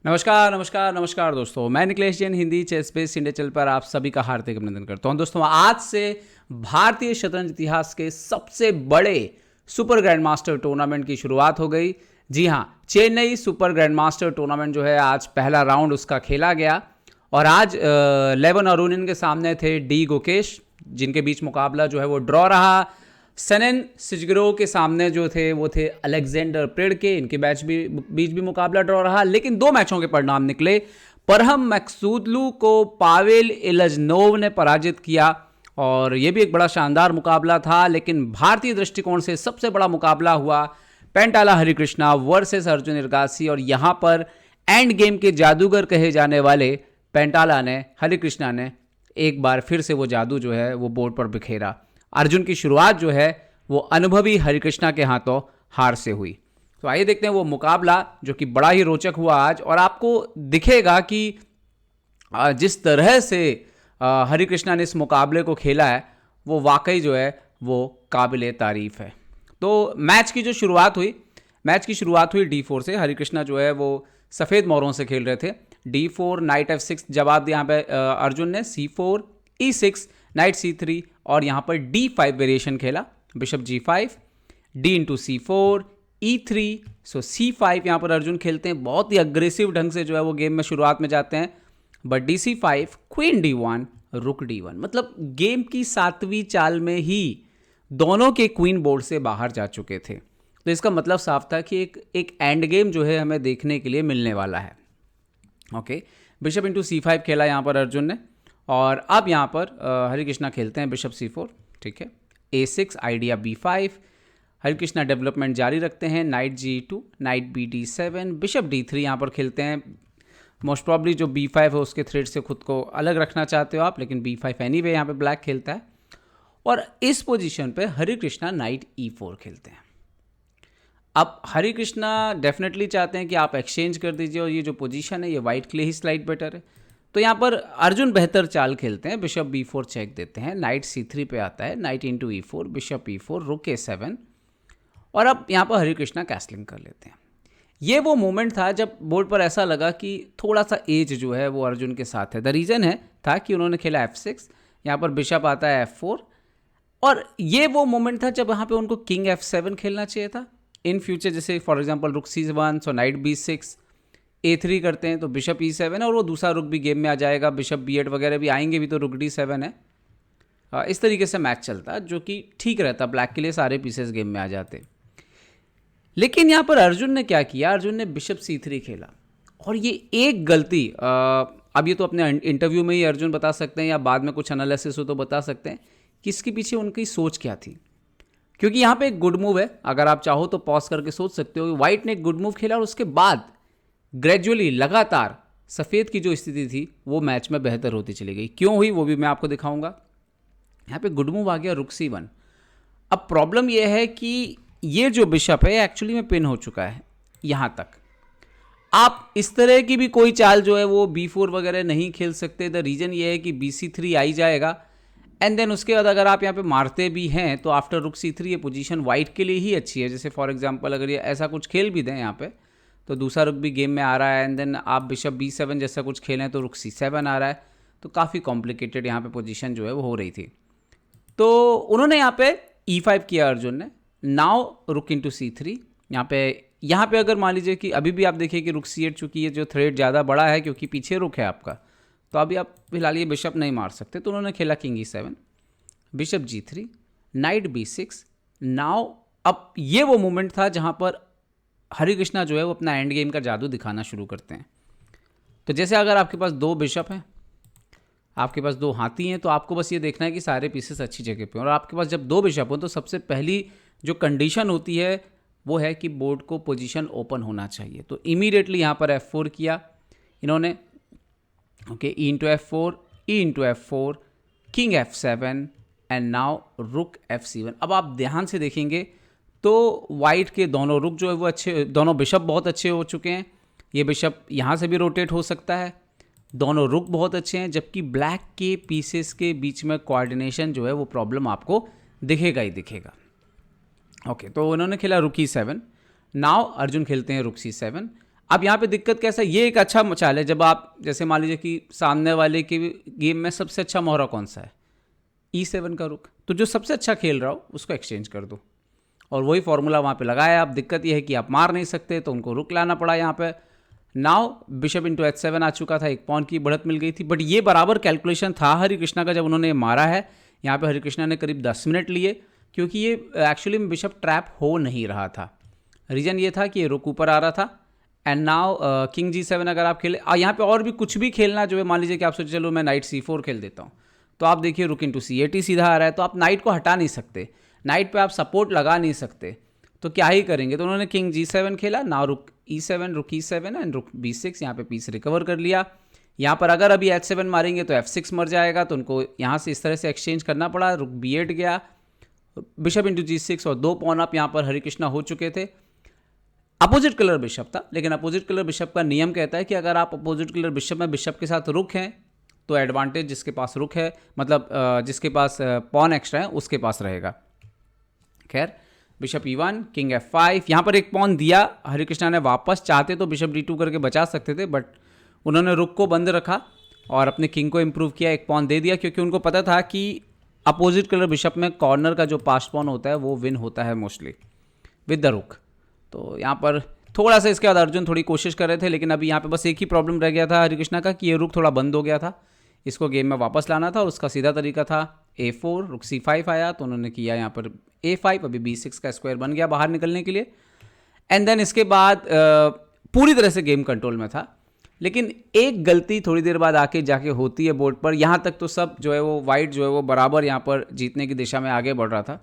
नमस्कार नमस्कार नमस्कार दोस्तों, मैं Niklesh Jain Hindi ChessBase India channel पर आप सभी का हार्दिक अभिनंदन करता हूं। दोस्तों, आज से भारतीय शतरंज इतिहास के सबसे बड़े सुपर ग्रैंड मास्टर टूर्नामेंट की शुरुआत हो गई। जी हां, Chennai super grand master tournament जो है, आज पहला राउंड उसका खेला गया और आज लेवन अरुणिन के सामने थे डी गुकेश, जिनके बीच मुकाबला जो है वो ड्रॉ रहा। सनेन सिजग्रो के सामने जो थे वो थे अलेक्जेंडर प्रेडके, इनके बीच भी मुकाबला ड्रॉ रहा। लेकिन दो मैचों के परिणाम निकले। परहम मैक्सूदलू को पावेल इलजनोव ने पराजित किया और यह भी एक बड़ा शानदार मुकाबला था। लेकिन भारतीय दृष्टिकोण से सबसे बड़ा मुकाबला हुआ पेंटाला हरिकृष्णा वर्सेस अर्जुन इरगासी, और यहां पर एंड गेम के जादूगर कहे जाने वाले पेंटाला ने, हरिकृष्णा ने एक बार फिर से वो जादू जो है वो बोर्ड पर बिखेरा। अर्जुन की शुरुआत जो है वो अनुभवी हरिकृष्णा के हाथों हार से हुई। तो आइए देखते हैं वो मुकाबला, जो कि बड़ा ही रोचक हुआ आज। और आपको दिखेगा कि जिस तरह से हरिकृष्णा ने इस मुकाबले को खेला है वो वाकई जो है वो काबिले तारीफ है। तो मैच की शुरुआत हुई D4 से। हरिकृष्णा जो है वो सफ़ेद मोहरों से खेल रहे थे। D4 नाइट F6 जवाब दिया यहाँ पे अर्जुन ने, C4 E6 नाइट C3 और यहाँ पर D5 वेरिएशन खेला, bishop G5 D into C4 E3। सो C5 यहाँ पर अर्जुन खेलते हैं, बहुत ही अग्रेसिव ढंग से जो है वो गेम में शुरुआत में जाते हैं। बट DC5 क्वीन D1 रुक D1, मतलब गेम की 7वीं चाल में ही दोनों के क्वीन बोर्ड से बाहर जा चुके थे। तो इसका मतलब साफ था कि एक एंड गेम जो है हमें देखने के लिए मिलने वाला है। ओके, बिशप इंटू C5 खेला यहाँ पर अर्जुन ने, और अब यहाँ पर हरिकृष्णा खेलते हैं बिशप C4। ठीक है, A6 idea B5, Harikrishna development जारी रखते हैं। Night G2 night BD7 bishop D3 यहाँ पर खेलते हैं। मोस्ट प्रॉब्ली जो B5 है उसके थ्रेड से खुद को अलग रखना चाहते हो आप, लेकिन B5 एनीवे यहाँ पे ब्लैक खेलता है। और इस पोजीशन पे हरिकृष्णा नाइट E4 खेलते हैं। अब हरिकृष्णा डेफिनेटली चाहते हैं कि आप एक्सचेंज कर दीजिए और ये जो पोजीशन है ये वाइट के लिए ही स्लाइड बेटर है। तो यहाँ पर अर्जुन बेहतर चाल खेलते हैं, बिशप B4 चेक देते हैं। नाइट C3 पे आता है, night into E4 bishop E4 रुक A7, और अब यहाँ पर हरिकृष्णा कैसलिंग कर लेते हैं। ये वो मोमेंट था जब बोर्ड पर ऐसा लगा कि थोड़ा सा एज जो है वो अर्जुन के साथ है। द रीज़न था कि उन्होंने खेला F6, यहाँ पर बिशप आता है F4, और ये वो मोमेंट था जब यहाँ पे उनको किंग F7 खेलना चाहिए था। इन फ्यूचर जैसे फॉर एग्जांपल रुक C1, सो नाइट B6, A3 करते हैं तो बिशप E7 है, और वो दूसरा रुक भी गेम में आ जाएगा, बिशप B8 वगैरह भी आएंगे भी तो रुक D7 है। इस तरीके से मैच चलता, जो कि ठीक रहता ब्लैक के लिए, सारे पीसेस गेम में आ जाते। लेकिन यहाँ पर अर्जुन ने क्या किया, अर्जुन ने बिशप C3 खेला, और ये एक गलती, अब ये तो अपने इंटरव्यू में ही अर्जुन बता सकते हैं या बाद में कुछ एनालिसिस हो तो बता सकते हैं कि इसके पीछे उनकी सोच क्या थी। क्योंकि यहाँ पे एक गुड मूव है, अगर आप चाहो तो पॉज करके सोच सकते हो कि व्हाइट ने एक गुड मूव खेला और उसके बाद ग्रेजुअली लगातार सफ़ेद की जो स्थिति थी वो मैच में बेहतर होती चली गई। क्यों हुई वो भी मैं आपको दिखाऊंगा। यहाँ पे गुड मूव आ गया रुक C1। अब प्रॉब्लम ये है कि ये जो बिशप है एक्चुअली में पिन हो चुका है यहाँ तक। आप इस तरह की भी कोई चाल जो है वो B4 वगैरह नहीं खेल सकते। द रीज़न ये है कि BC3 आई जाएगा, एंड देन उसके बाद अगर आप यहाँ पे मारते भी हैं तो आफ्टर रुक C3 ये पोजीशन वाइट के लिए ही अच्छी है। जैसे फॉर एग्जांपल अगर ये ऐसा कुछ खेल भी दें यहाँ पे तो दूसरा रुक भी गेम में आ रहा है, एंड देन आप बिशप B7 जैसा कुछ खेलें तो रुक C7 आ रहा है, तो काफ़ी कॉम्प्लिकेटेड यहाँ पे पोजीशन जो है वो हो रही थी। तो उन्होंने यहाँ पे E5 किया अर्जुन ने, नाउ रुक इंटू C3। यहाँ पे अगर मान लीजिए कि अभी भी आप देखिए कि रुक C8, चूँकि ये जो थ्रेड ज़्यादा बड़ा है क्योंकि पीछे रुक है आपका, तो अभी आप फिलहाल ये बिशप नहीं मार सकते। तो उन्होंने खेला king E7 bishop G3 night B6। Now अब ये वो मोमेंट था जहाँ पर हरिकृष्णा जो है वो अपना एंड गेम का जादू दिखाना शुरू करते हैं। तो जैसे अगर आपके पास दो बिशप हैं, आपके पास दो हाथी हैं, तो आपको बस ये देखना है कि सारे पीसेस अच्छी जगह पे हैं। और आपके पास जब दो बिशप हो तो सबसे पहली जो कंडीशन होती है वो है कि बोर्ड को पोजीशन ओपन होना चाहिए। तो इमीडिएटली यहाँ पर F4 किया इन्होंने। Okay, E into F4 E into F4 king F7 and now रुक F7। अब आप ध्यान से देखेंगे तो वाइट के दोनों रुक जो है वो अच्छे, दोनों बिशप बहुत अच्छे हो चुके हैं। ये बिशप यहाँ से भी रोटेट हो सकता है, दोनों रुक बहुत अच्छे हैं, जबकि ब्लैक के पीसेस के बीच में कोऑर्डिनेशन जो है वो प्रॉब्लम आपको दिखेगा ही दिखेगा। ओके, तो उन्होंने खेला रुक E7। नाउ अर्जुन खेलते हैं रुक C7। अब यहाँ पे दिक्कत कैसा है, ये एक अच्छा चाल है जब आप जैसे मान लीजिए कि सामने वाले के गेम में सबसे अच्छा मोहरा कौन सा है, E7 का रुक, तो जो सबसे अच्छा खेल रहा हो उसको एक्सचेंज कर दो, और वही फॉर्मूला वहाँ पे लगाया। अब दिक्कत ये है कि आप मार नहीं सकते तो उनको रुक लाना पड़ा यहाँ पे। नाउ बिशप इंटू H7 आ चुका था, एक पॉन की बढ़त मिल गई थी, बट ये बराबर कैलकुलेशन था हरे कृष्णा का जब उन्होंने मारा है। यहाँ पे हरे कृष्णा ने करीब 10 मिनट लिए, क्योंकि ये एक्चुअली में बिशप ट्रैप हो नहीं रहा था। रीज़न ये था कि ये रुक ऊपर आ रहा था। एंड नाउ किंग G7 अगर आप खेले, यहाँ पे और भी कुछ भी खेलना जो है, मान लीजिए कि आप सोचे चलो मैं नाइट C4 खेल देता हूँ, तो आप देखिए रुक इंटू C8 सीधा आ रहा है, तो आप नाइट को हटा नहीं सकते, नाइट पे आप सपोर्ट लगा नहीं सकते, तो क्या ही करेंगे। तो उन्होंने किंग G7 खेला, ना रुक E7, रुक E7 एंड रुक B6, यहाँ पे पीस रिकवर कर लिया। यहाँ पर अगर अभी H7 मारेंगे तो F6 मर जाएगा, तो उनको यहाँ से इस तरह से एक्सचेंज करना पड़ा। रुक B8 गया, बिशप इंटू G6, और 2 पॉन अप यहाँ पर हरे कृष्णा हो चुके थे। अपोजिट कलर बिशप था, लेकिन अपोजिट कलर बिशप का नियम कहता है कि अगर आप अपोजिट कलर बिशप में बिशप के साथ रुक हैं तो एडवांटेज जिसके पास रुक है, मतलब जिसके पास पॉन एक्स्ट्रा है उसके पास रहेगा। खैर बिशप E1, किंग F5, यहाँ पर एक पॉन दिया हरे कृष्णा ने वापस, चाहते तो बिशप D2 करके बचा सकते थे, बट उन्होंने रुक को बंद रखा और अपने किंग को इम्प्रूव किया, एक पॉन दे दिया, क्योंकि उनको पता था कि अपोजिट कलर बिशप में कॉर्नर का जो पास्ट पॉन होता है वो विन होता है मोस्टली विद द रुक। तो यहाँ पर थोड़ा सा इसके बाद अर्जुन थोड़ी कोशिश कर रहे थे, लेकिन अभी यहाँ पे बस एक ही प्रॉब्लम रह गया था हरे कृष्णा का कि ये रुक थोड़ा बंद हो गया था, इसको गेम में वापस लाना था, और उसका सीधा तरीका था A4, रुक C5 आया तो उन्होंने किया यहाँ पर A5, अभी B6 का स्क्वायर बन गया बाहर निकलने के लिए। एंड देन इसके बाद पूरी तरह से गेम कंट्रोल में था, लेकिन एक गलती थोड़ी देर बाद आके जाके होती है बोर्ड पर। यहाँ तक तो सब जो है वो वाइट जो है वो बराबर यहाँ पर जीतने की दिशा में आगे बढ़ रहा था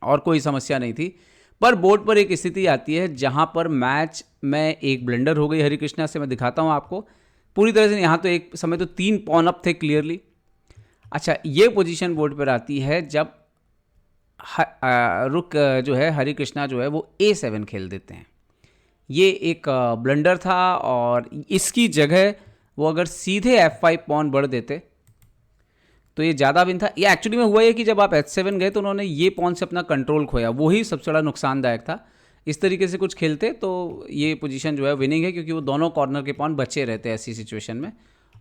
और कोई समस्या नहीं थी, पर बोर्ड पर एक स्थिति आती है जहाँ पर मैच में एक ब्लंडर हो गई हरे कृष्णा से। मैं दिखाता हूँ आपको पूरी तरह से। यहाँ तो एक समय तो 3 पॉन अप थे क्लियरली। अच्छा, ये पोजीशन बोर्ड पर आती है जब रुक जो है हरे कृष्णा जो है वो A7 खेल देते हैं। ये एक ब्लंडर था, और इसकी जगह वो अगर सीधे F5 पॉन बढ़ देते तो ये ज़्यादा विन था। ये एक्चुअली में हुआ है कि जब आप H7 गए तो उन्होंने ये पॉन से अपना कंट्रोल खोया, वही सबसे बड़ा नुकसानदायक था। इस तरीके से कुछ खेलते तो ये पोजीशन जो है विनिंग है, क्योंकि वो दोनों कॉर्नर के पॉन बचे रहते हैं ऐसी सिचुएशन में,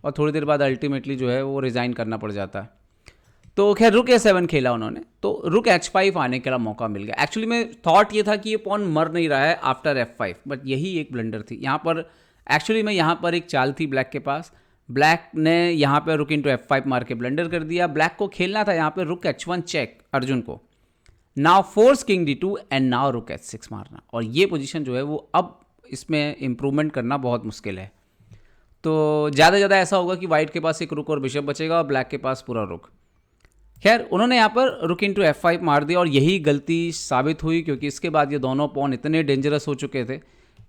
और थोड़ी देर बाद अल्टीमेटली जो है वो रिज़ाइन करना पड़ जाता है। तो खैर रुक A7 खेला उन्होंने, तो रुक H5 आने का मौका मिल गया। एक्चुअली में थॉट ये था कि ये पॉन मर नहीं रहा है आफ्टर F5, बट यही एक ब्लंडर थी यहाँ पर। एक्चुअली में यहाँ पर एक चाल थी ब्लैक के पास, ब्लैक ने यहाँ पे रुक इंटू F5 मार के ब्लंडर कर दिया। ब्लैक को खेलना था यहाँ पे रुक H1 चेक अर्जुन को, now force king D2 and now रुक H6 मारना, और ये पोजीशन जो है वो अब इसमें इम्प्रूवमेंट करना बहुत मुश्किल है। तो ज़्यादा से ज़्यादा ऐसा होगा कि वाइट के पास एक रुक और बिशप बचेगा और ब्लैक के पास पूरा रुक। खैर उन्होंने यहाँ पर रुक इंटू F5 मार दिया, और यही गलती साबित हुई, क्योंकि इसके बाद ये दोनों पॉन इतने डेंजरस हो चुके थे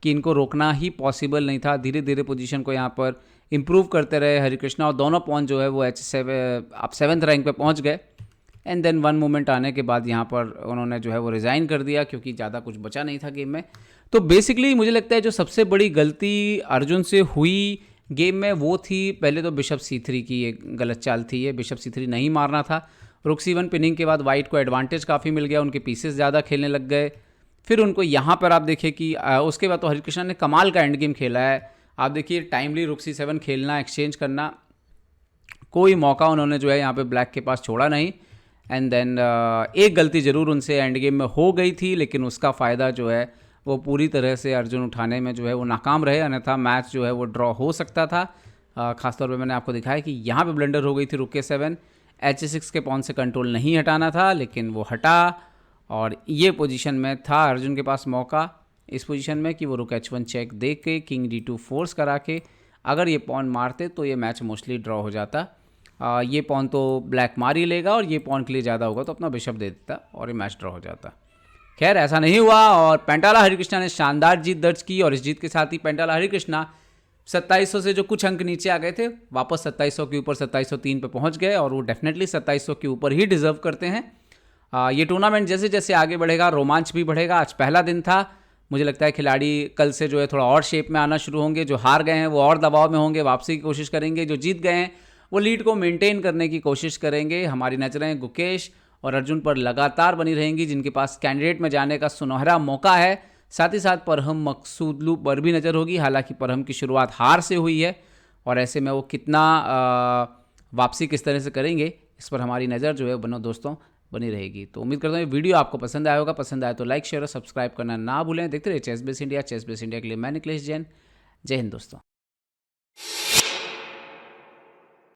कि इनको रोकना ही पॉसिबल नहीं था। धीरे धीरे पोजीशन को यहाँ पर इम्प्रूव करते रहे हरे कृष्णा, और दोनों पॉन जो है वो आप 7th रैंक पे पहुँच गए। एंड देन 1 मोमेंट आने के बाद यहाँ पर उन्होंने जो है वो रिज़ाइन कर दिया, क्योंकि ज़्यादा कुछ बचा नहीं था गेम में। तो बेसिकली मुझे लगता है जो सबसे बड़ी गलती अर्जुन से हुई गेम में वो थी, पहले तो बिशप C3 की एक गलत चाल थी, ये बिशप C3 नहीं मारना था। रुक C1 पिनिंग के बाद वाइट को एडवांटेज काफ़ी मिल गया, उनके पीसेस ज़्यादा खेलने लग गए। फिर उनको यहाँ पर आप देखिए कि उसके बाद तो हरे कृष्णा ने कमाल का एंड गेम खेला है। आप देखिए टाइमली रुक C7 खेलना, एक्सचेंज करना, कोई मौका उन्होंने जो है यहाँ पे ब्लैक के पास छोड़ा नहीं। एंड देन एक गलती ज़रूर उनसे एंड गेम में हो गई थी, लेकिन उसका फ़ायदा जो है वो पूरी तरह से अर्जुन उठाने में जो है वो नाकाम रहे, अन्यथा मैच जो है वो ड्रॉ हो सकता था। ख़ासतौर पे मैंने आपको दिखाया कि यहाँ पे ब्लंडर हो गई थी रुक K7, H6 के पॉन से कंट्रोल नहीं हटाना था, लेकिन वो हटा, और ये पोजीशन में था अर्जुन के पास मौका इस पोजीशन में कि वो रुक H1 चेक दे के किंग D2 फोर्स करा के अगर ये पॉन मारते तो ये मैच मोस्टली ड्रॉ हो जाता। ये पॉन तो ब्लैक मार ही लेगा, और ये पॉन के लिए ज़्यादा होगा तो अपना बिशप दे देता और ये मैच ड्रॉ हो जाता। खैर ऐसा नहीं हुआ, और पेंटाला हरे कृष्णा ने शानदार जीत दर्ज की, और इस जीत के साथ ही पेंटाला हरे कृष्णा 2700 से जो कुछ अंक नीचे आ गए थे वापस 2700 के ऊपर 2703 पे पहुंच गए, और वो डेफिनेटली 2700 के ऊपर ही डिजर्व करते हैं। ये टूर्नामेंट जैसे जैसे आगे बढ़ेगा रोमांच भी बढ़ेगा। आज पहला दिन था, मुझे लगता है खिलाड़ी कल से जो है थोड़ा और शेप में आना शुरू होंगे। जो हार गए हैं वो और दबाव में होंगे, वापसी की कोशिश करेंगे। जो जीत गए हैं वो लीड को मेंटेन करने की कोशिश करेंगे। हमारी नजरें गुकेश और अर्जुन पर लगातार बनी रहेंगी, जिनके पास कैंडिडेट में जाने का सुनहरा मौका है। साथ ही साथ परहम मकसूदलू पर भी नज़र होगी। हालांकि परहम की शुरुआत हार से हुई है और ऐसे में वो कितना वापसी किस तरह से करेंगे इस पर हमारी नज़र जो है बनो दोस्तों बनी रहेगी। तो उम्मीद करता हूँ ये वीडियो आपको पसंद आया होगा। पसंद आया तो लाइक शेयर और सब्सक्राइब करना ना भूलें। देखते रहिए चेस बेस इंडिया के लिए मैं निकलेश जैन। जय हिंद दोस्तों।